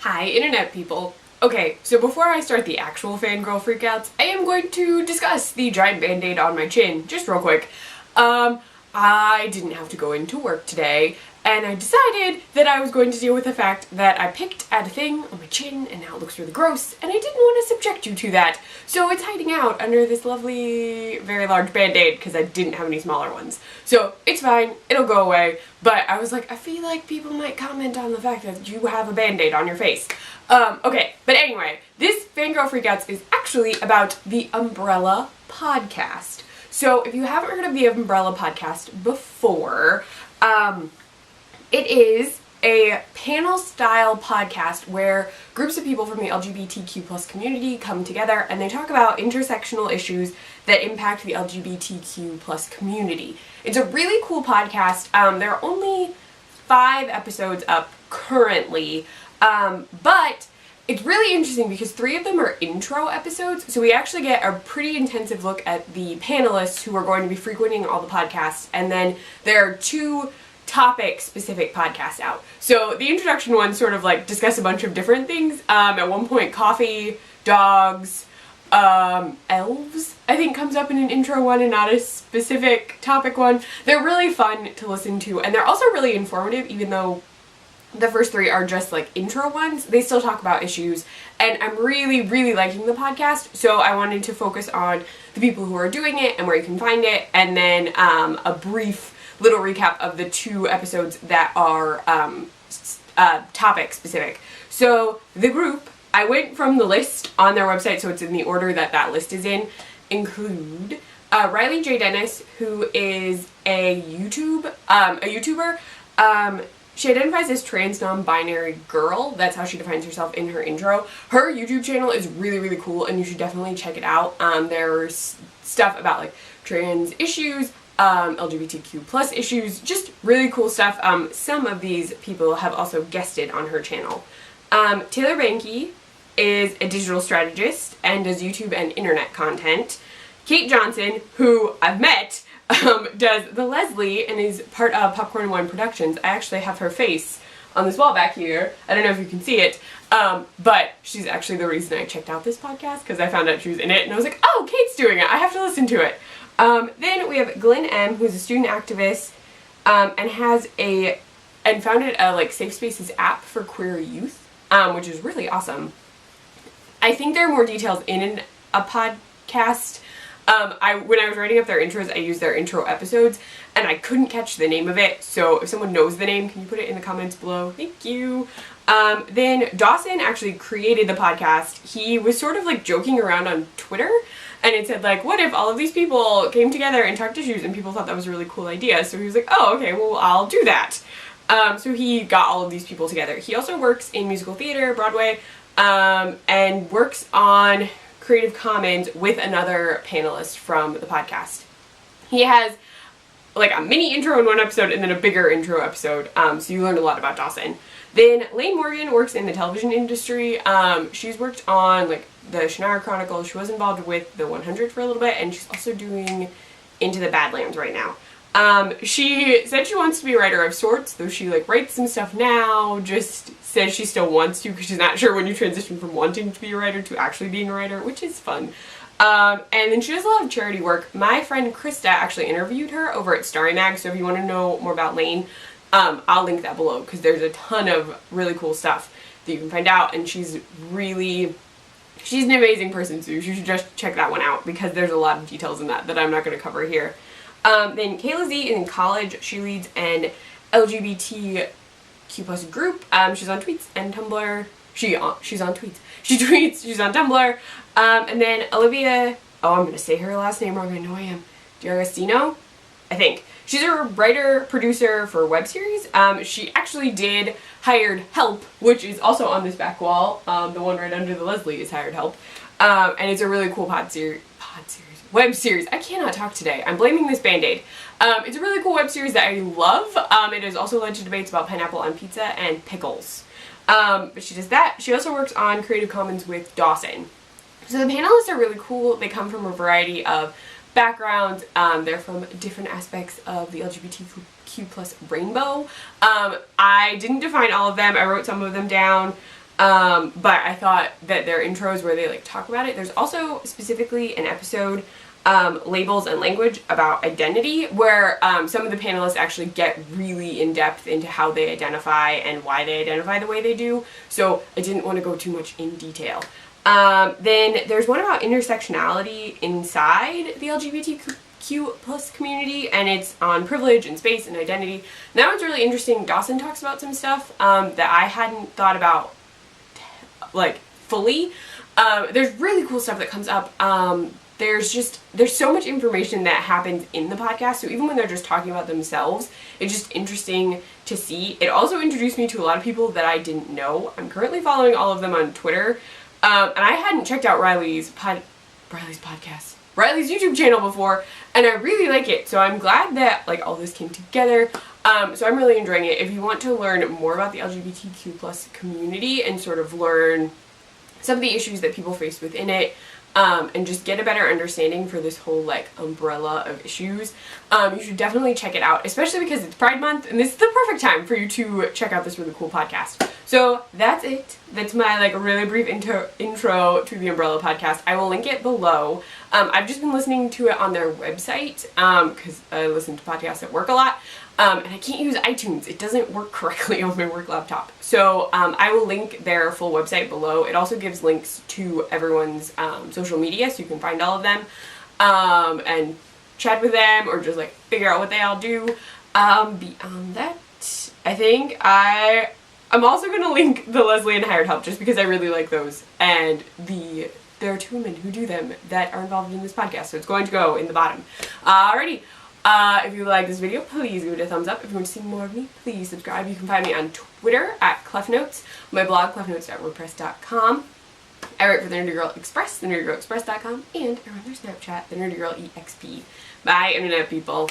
Hi, internet people. Okay, so before I start the actual Fangirl Freakouts, I am going to discuss the giant band-aid on my chin, just real quick. I didn't have to go into work today, and I decided that I was going to deal with the fact that I picked at a thing on my chin, and now it looks really gross, and I didn't want to subject you to that. So it's hiding out under this lovely, very large band-aid, because I didn't have any smaller ones. So it's fine, it'll go away, but I was like, I feel like people might comment on the fact that you have a band-aid on your face. Okay, but anyway, this Fangirl Freakouts is actually about the Umbrella podcast. So if you haven't heard of the Umbrella podcast before, it is a panel-style podcast where groups of people from the LGBTQ+ community come together and they talk about intersectional issues that impact the LGBTQ+ community. It's a really cool podcast. There are only 5 episodes up currently, but it's really interesting because 3 of them are intro episodes, so we actually get a pretty intensive look at the panelists who are going to be frequenting all the podcasts, and then there are 2 topic-specific podcasts out. So the introduction ones sort of like discuss a bunch of different things. At one point, coffee, dogs, elves, I think comes up in an intro one and not a specific topic one. They're really fun to listen to, and they're also really informative, even though the first 3 are just like intro ones. They still talk about issues, and I'm really, really liking the podcast, so I wanted to focus on the people who are doing it and where you can find it, and then a brief little recap of the 2 episodes that are topic specific. So the group, I went from the list on their website, so it's in the order that that list is in, include Riley J. Dennis, who is a YouTuber. She identifies as trans non-binary girl. That's how she defines herself in her intro. Her YouTube channel is really, really cool, and you should definitely check it out. There's stuff about like trans issues, LGBTQ+ issues, just really cool stuff. Some of these people have also guested on her channel. Taylor Banky is a digital strategist and does YouTube and internet content. Kate Johnson, who I've met, does the Leslie and is part of Popcorn One Productions. I actually have her face on this wall back here. I don't know if you can see it, but she's actually the reason I checked out this podcast, because I found out she was in it and I was like, oh, Kate's doing it, I have to listen to it. Then we have Glenn M., who's a student activist, and founded a like Safe Spaces app for queer youth, which is really awesome. I think there are more details in a podcast. When I was writing up their intros, I used their intro episodes, and I couldn't catch the name of it, so if someone knows the name, can you put it in the comments below? Thank you. Then Dawson actually created the podcast. He was sort of like joking around on Twitter, and it said like, what if all of these people came together and talked issues, and people thought that was a really cool idea, so he was like, oh, okay, well, I'll do that. So he got all of these people together. He also works in musical theater, Broadway, and works on Creative Commons with another panelist from the podcast. He has like a mini intro in one episode and then a bigger intro episode, so you learn a lot about Dawson. Then Layne Morgan works in the television industry. She's worked on like the Shannara Chronicles. She was involved with the 100 for a little bit, and she's also doing Into the Badlands right now. She said she wants to be a writer of sorts, though she like writes some stuff now, just says she still wants to because she's not sure when you transition from wanting to be a writer to actually being a writer, which is fun. And then she does a lot of charity work. My friend Krista actually interviewed her over at StarryMag, so if you want to know more about Layne, I'll link that below because there's a ton of really cool stuff that you can find out, and she's an amazing person, so you should just check that one out because there's a lot of details in that I'm not going to cover here. Then Kayla Z is in college. She leads an LGBTQ+ group. She's on tweets and Tumblr. She's on tweets. She tweets. She's on Tumblr. And then Olivia, I'm going to say her last name wrong. I know I am. D'Agostino, I think. She's a writer, producer for web series. She actually did Highr'd Help, which is also on this back wall. The one right under the Leslie is Highr'd Help. And it's a really cool web series. I cannot talk today. I'm blaming this band-aid. It's a really cool web series that I love. It has also led to debates about pineapple on pizza and pickles. But she does that. She also works on Creative Commons with Dawson. So the panelists are really cool. They come from a variety of backgrounds. They're from different aspects of the LGBTQ+ rainbow. I didn't define all of them. I wrote some of them down. But I thought that their intros where they like talk about it. There's also specifically an episode, Labels and Language, about identity, where some of the panelists actually get really in depth into how they identify and why they identify the way they do. So I didn't want to go too much in detail. Then there's one about intersectionality inside the LGBTQ plus community, and it's on privilege and space and identity. And that one's really interesting. Dawson talks about some stuff that I hadn't thought about like fully. There's really cool stuff that comes up. There's so much information that happens in the podcast, so even when they're just talking about themselves, it's just interesting to see. It also introduced me to a lot of people that I didn't know. I'm currently following all of them on Twitter, and I hadn't checked out Riley's YouTube channel before, and I really like it, so I'm glad that like all this came together. So I'm really enjoying it. If you want to learn more about the LGBTQ plus community and sort of learn some of the issues that people face within it, and just get a better understanding for this whole like umbrella of issues, you should definitely check it out, especially because it's Pride Month and this is the perfect time for you to check out this really cool podcast. So that's it. That's my like really brief intro to the Umbrella podcast. I will link it below. I've just been listening to it on their website because I listen to podcasts at work a lot. And I can't use iTunes. It doesn't work correctly on my work laptop. So I will link their full website below. It also gives links to everyone's social media, so you can find all of them and chat with them or just like figure out what they all do. Beyond that, I think I'm also going to link the Leslie and Highr'd help just because I really like those. And there are 2 women who do them that are involved in this podcast, so it's going to go in the bottom. Alrighty. If you like this video, please give it a thumbs up. If you want to see more of me, please subscribe. You can find me on Twitter at ClefNotes, my blog, clefnotes.wordpress.com. I write for the Nerdy Girl Express, thenerdygirlexpress.com, and I run their Snapchat, the Nerdy Girl EXP. Bye, Internet people.